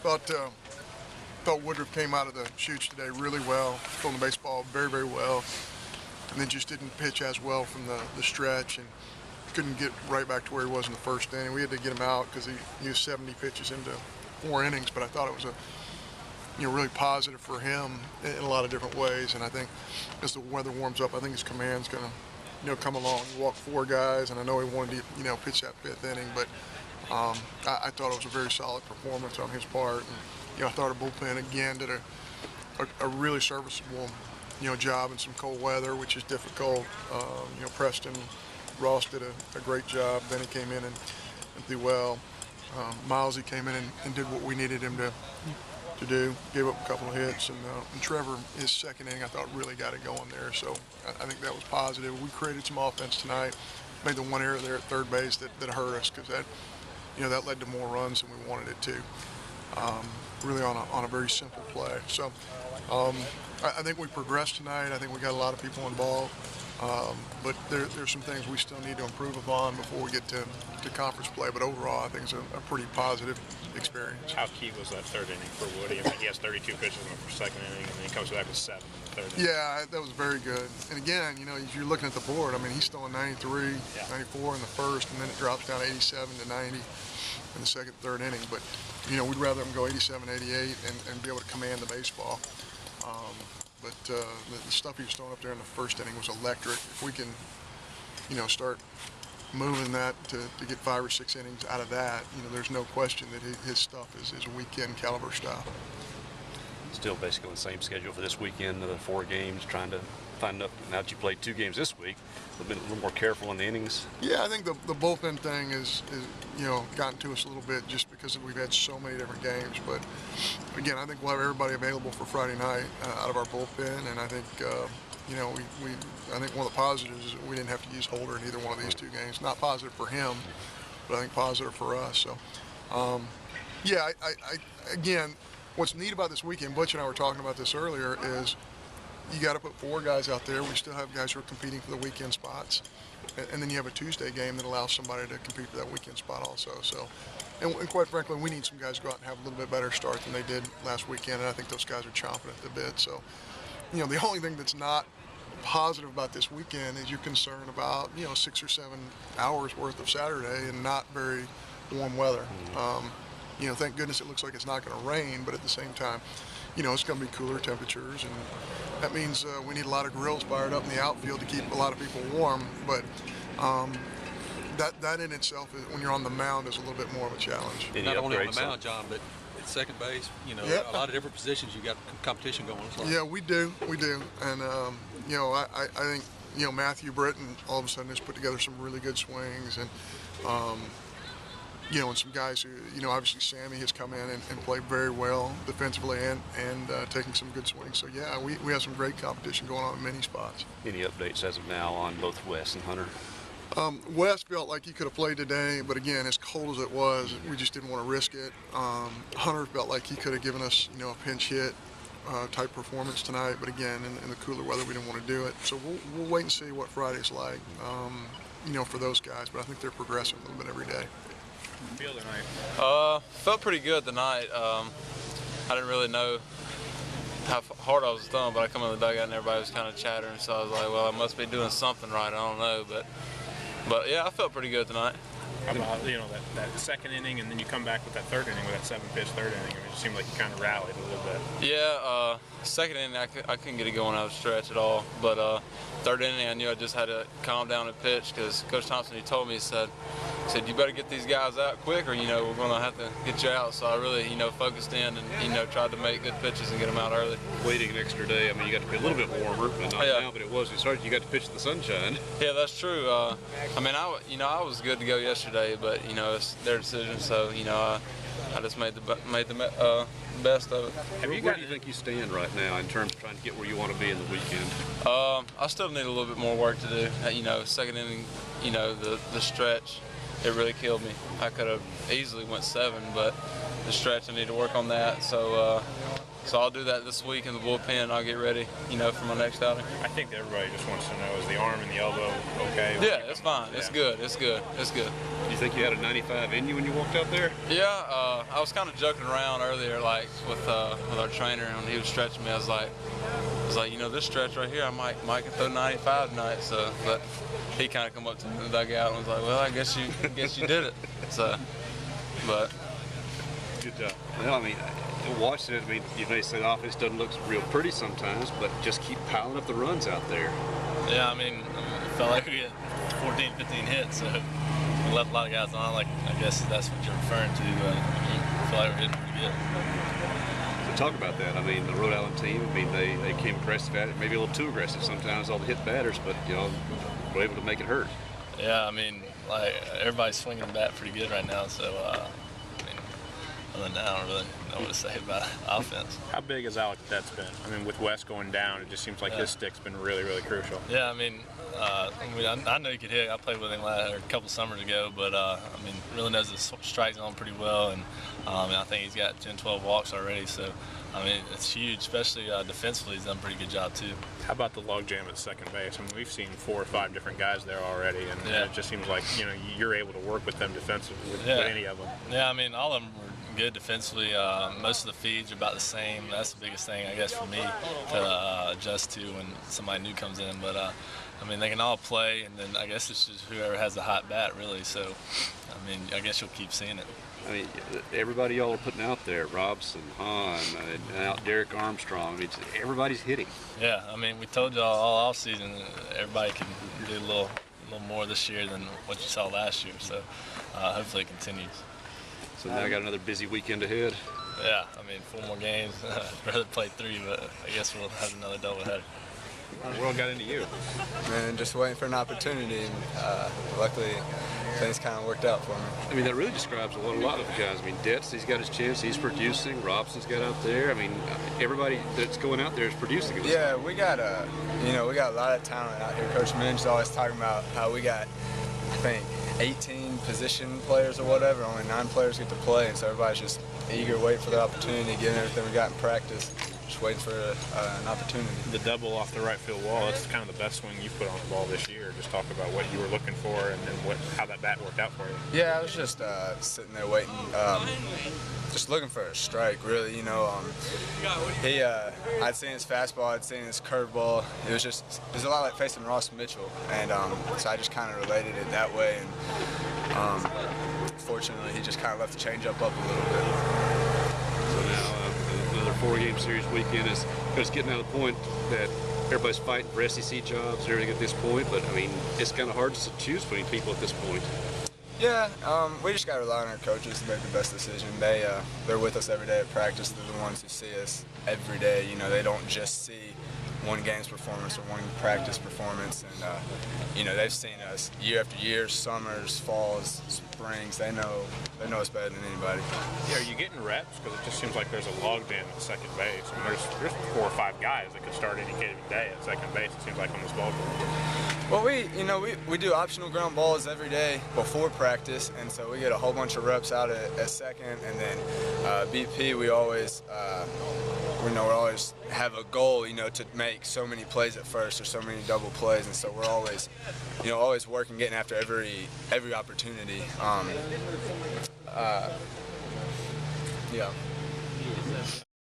Thought Woodruff came out of the chutes today really well, throwing the baseball very, very well, and then just didn't pitch as well from the stretch and couldn't get right back to where he was in the first inning. We had to get him out because he used 70 pitches into 4 innings, but I thought it was really positive for him in a lot of different ways. And I think as the weather warms up, I think his command's going to come along. He walked 4 guys, and I know he wanted to pitch that 5th inning, but I thought it was a very solid performance on his part. And, I thought our bullpen again did a really serviceable job in some cold weather, which is difficult. Preston Ross did a great job. Then he came in and did well. Milesy came in and did what we needed him to do. Gave up a couple of hits, and Trevor, his 2nd inning, I thought really got it going there. So I think that was positive. We created some offense tonight. Made the one error there at third base that hurt us because that led to more runs than we wanted it to. Really on a very simple play. So I think we progressed tonight. I think we got a lot of people involved. But there's some things we still need to improve upon before we get to conference play. But overall, I think it's a pretty positive experience. How key was that 3rd inning for Woody? I mean, he has 32 pitches in the 2nd inning, and then he comes back with 7 in the 3rd inning. Yeah, that was very good. And again, if you're looking at the board, I mean, he's still in 93, 94 in the 1st, and then it drops down to 87 to 90 in the 2nd, 3rd inning. But, we'd rather him go 87, 88 and be able to command the baseball. But the stuff he was throwing up there in the 1st inning was electric. If we can, start moving that to get 5 or 6 innings out of that, there's no question that his stuff is weekend caliber stuff. Still basically on the same schedule for this weekend, the 4 games, trying to find up. Now that you played 2 games this week, been a little more careful in the innings. Yeah, I think the bullpen thing is gotten to us a little bit just because we've had so many different games. But again, I think we'll have everybody available for Friday night out of our bullpen, and I think I think one of the positives is that we didn't have to use Holder in either one of these 2 games. Not positive for him, but I think positive for us. So yeah, I again, what's neat about this weekend, Butch and I were talking about this earlier, is you got to put 4 guys out there. We still have guys who are competing for the weekend spots. And then you have a Tuesday game that allows somebody to compete for that weekend spot also. So, and quite frankly, we need some guys to go out and have a little bit better start than they did last weekend. And I think those guys are chomping at the bit. So, the only thing that's not positive about this weekend is you're concerned about, 6 or 7 hours worth of Saturday and not very warm weather. Thank goodness it looks like it's not going to rain, but at the same time, it's going to be cooler temperatures, and that means we need a lot of grills fired up in the outfield to keep a lot of people warm. But that in itself, when you're on the mound, is a little bit more of a challenge. Not only on the mound, John, but at 2nd base, Yep. a lot of different positions. You got competition going on. Yeah, we do, and I think Matthew Britton all of a sudden has put together some really good swings, and and some guys who, obviously Sammy has come in and played very well defensively and taking some good swings. So yeah, we have some great competition going on in many spots. Any updates as of now on both Wes and Hunter? Wes felt like he could have played today, but again, as cold as it was, we just didn't want to risk it. Hunter felt like he could have given us, a pinch hit type performance tonight, but again, in the cooler weather, we didn't want to do it. So we'll wait and see what Friday's like, for those guys. But I think they're progressing a little bit every day. Feel tonight? Felt pretty good tonight. I didn't really know how hard I was throwing, but I come in the dugout and everybody was kind of chattering, so I was like, well, I must be doing something right. I don't know, but yeah, I felt pretty good tonight. How about that 2nd inning, and then you come back with that 3rd inning with that 7-pitch 3rd inning? I mean, it seemed like you kind of rallied a little bit. Yeah, 2nd inning I couldn't get it going out of stretch at all, but 3rd inning I knew I just had to calm down and pitch because Coach Thompson, he told me, he said you better get these guys out quick or we're going to have to get you out. So I really focused in and tried to make good pitches and get them out early. Waiting an extra day, I mean, you got to be a little bit warmer, but not now, but it was. You got to pitch in the sunshine. Yeah, that's true. I mean, I was good to go yesterday, but it's their decision, so I just made the best of it. Where do you think you stand right now in terms of trying to get where you want to be in the weekend? I still need a little bit more work to do. 2nd inning, the stretch, it really killed me. I could have easily went 7, but the stretch, I need to work on that. So So I'll do that this week in the bullpen. I'll get ready, for my next outing. I think everybody just wants to know, is the arm and the elbow okay? Yeah, it's fine. Yeah. It's good. It's good. It's good. Do you think you had a 95 in you when you walked out there? Yeah, I was kind of joking around earlier, like with our trainer, and he was stretching me. I was like, this stretch right here, I might can throw 95 tonight. So, but he kind of come up to me in the dugout and was like, well, I guess you did it. So, but Good job. Well, I mean, watching it, you may say the offense doesn't look real pretty sometimes, but just keep piling up the runs out there. Yeah, I mean, it felt like we had 14, 15 hits, so we left a lot of guys on. Like, I guess that's what you're referring to. I feel like we're hitting pretty good. So talk about that. I mean, the Rhode Island team, they came aggressive at it, maybe a little too aggressive sometimes, all the hit batters, but, were able to make it hurt. Yeah, I mean, like, everybody's swinging the bat pretty good right now, so, other than that, I don't really know what to say about offense. How big has Alex Det's been? I mean, with Wes going down, it just seems like his stick's been really, really crucial. Yeah, I know he could hit. I played with him a couple summers ago, but really knows the strike zone pretty well, and I think he's got 10, 12 walks already. So, it's huge, especially defensively. He's done a pretty good job too. How about the logjam at second base? I mean, we've seen 4 or 5 different guys there already, and it just seems like you're able to work with them defensively with any of them. Yeah, all of them were good defensively. Most of the feeds are about the same. That's the biggest thing, I guess, for me to adjust to when somebody new comes in. But they can all play, and then I guess it's just whoever has the hot bat, really. So, I guess you'll keep seeing it. Everybody y'all are putting out there, Robson, Hahn, and out Derek Armstrong. Everybody's hitting. Yeah, we told y'all all off season everybody can do a little more this year than what you saw last year. So hopefully it continues. So now I got another busy weekend ahead. Yeah, 4 more games. I'd rather play 3, but I guess we'll have another doubleheader. What got into you? Man, just waiting for an opportunity, and luckily things kind of worked out for me. That really describes a lot of the guys. Detz, he's got his chance. He's producing. Robson's got out there. Everybody that's going out there is producing. Yeah, we got a lot of talent out here. Coach Minch's always talking about how we got, I think, 18 position players or whatever. Only 9 players get to play, and so everybody's just eager, waiting for the opportunity, getting everything we got in practice. Just waiting for an opportunity. The double off the right field wall, that's kind of the best swing you've put on the ball this year. Just talk about what you were looking for and how that bat worked out for you. Yeah, I was just sitting there waiting, just looking for a strike, really. I'd seen his fastball, I'd seen his curveball. It was a lot like facing Ross Mitchell, and so I just kind of related it that way. And fortunately, he just kind of left the changeup up a little bit. So now another 4-game series weekend is getting out of the point that everybody's fighting for SEC jobs and everything at this point. But it's kind of hard to choose between people at this point. Yeah, we just got to rely on our coaches to make the best decision. They're with us every day at practice. They're the ones who see us every day. They don't just see one game's performance or one practice performance, and they've seen us year after year, summers, falls, springs. They know us better than anybody. Yeah, are you getting reps? Because it just seems like there's a logjam at second base. There's 4 or 5 guys that could start any given day at second base. It seems like on this ball club. Well, we do optional ground balls every day before practice, and so we get a whole bunch of reps out at second, and then BP we always have a goal, to make so many plays at first or so many double plays, and so we're always, always working, getting after every opportunity. Yeah.